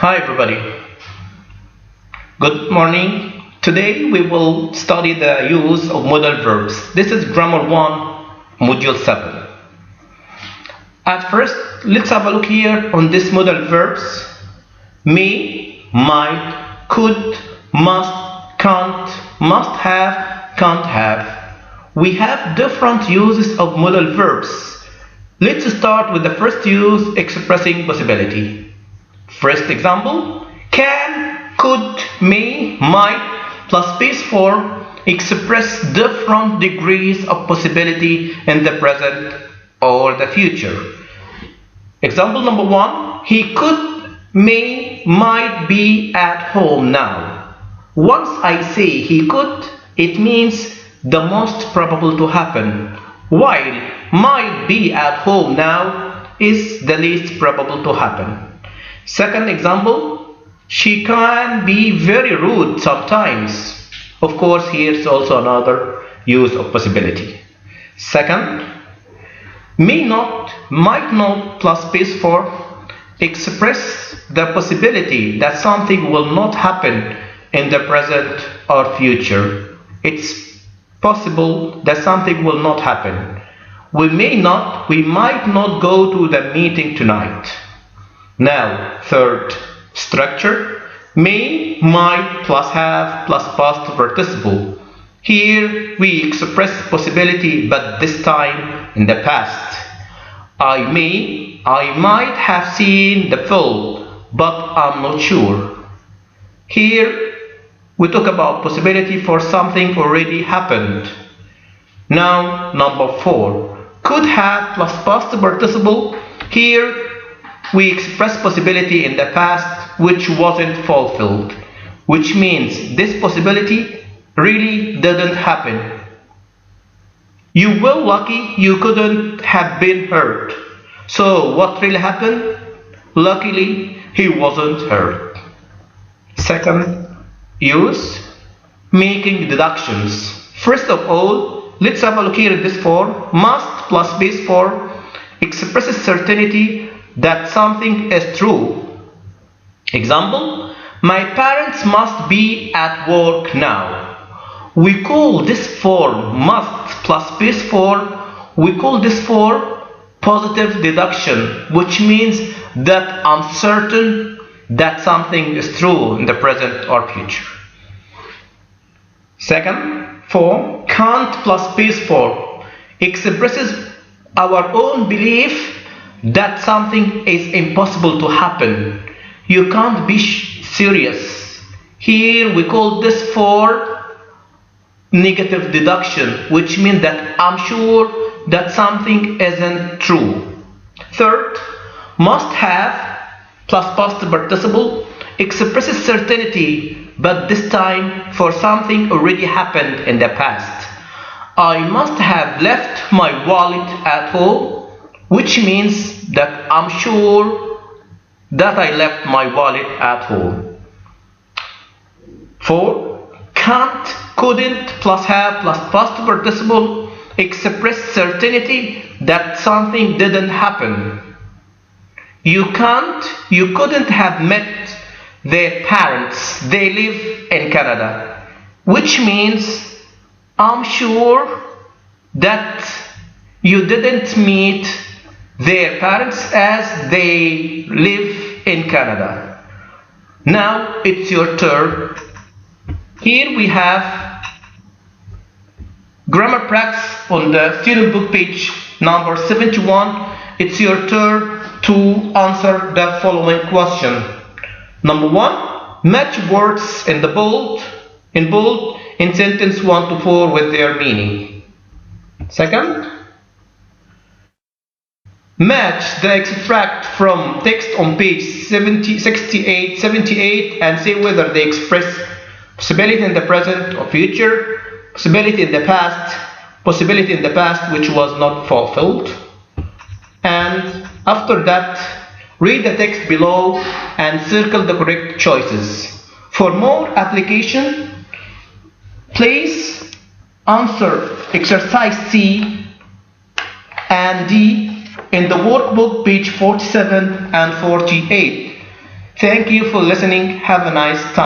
Hi everybody, good morning. Today we will study the use of modal verbs. This is Grammar 1, Module 7. At first, let's have a look here on these modal verbs. May, might, could, must, can't, must have, can't have. We have different uses of modal verbs. Let's start with the first use, expressing possibility. First example, can, could, may, might, plus base form express different degrees of possibility in the present or the future. Example number 1, he could, may, might be at home now. Once I say he could, it means the most probable to happen, while might be at home now is the least probable to happen. Second example, she can be very rude sometimes. Of course, here's also another use of possibility. Second, may not, might not plus base form express the possibility that something will not happen in the present or future. It's possible that something will not happen. We might not go to the meeting tonight. Now, third structure, may, might, plus have, plus past participle. Here we express possibility, but this time in the past. I might have seen the film, but I'm not sure. Here we talk about possibility for something already happened. Now, number 4, could have plus past participle. Here we express possibility in the past which wasn't fulfilled, which means this possibility really didn't happen. You were lucky you couldn't have been hurt. So what really happened? Luckily, he wasn't hurt. Second use, making deductions. First of all, let's have a look here at this form. Must plus base form expresses certainty that something is true. Example, my parents must be at work now. We call this form must plus base form, we call this form positive deduction, which means that I'm certain that something is true in the present or future. Second form, can't plus base form expresses our own belief that something is impossible to happen. You can't be serious. Here we call this for negative deduction, which means that I'm sure that something isn't true. Third, must have plus past participle expresses certainty, but this time for something already happened in the past. I must have left my wallet at home, which means that I'm sure that I left my wallet at home. 4. Can't, couldn't, plus have, plus past participle express certainty that something didn't happen. You couldn't have met their parents. They live in Canada, which means I'm sure that you didn't meet their parents as they live in Canada. Now it's your turn. Here we have grammar practice on the student book page number 71. It's your turn to answer the following question. Number 1, match words in bold in sentence 1 to 4 with their meaning. Second, match the extract from text on page 68, 78 and say whether they express possibility in the present or future, possibility in the past which was not fulfilled. And after that, read the text below and circle the correct choices. For more application, please answer exercise C and D in the workbook page 47 and 48. Thank you for listening. Have a nice time.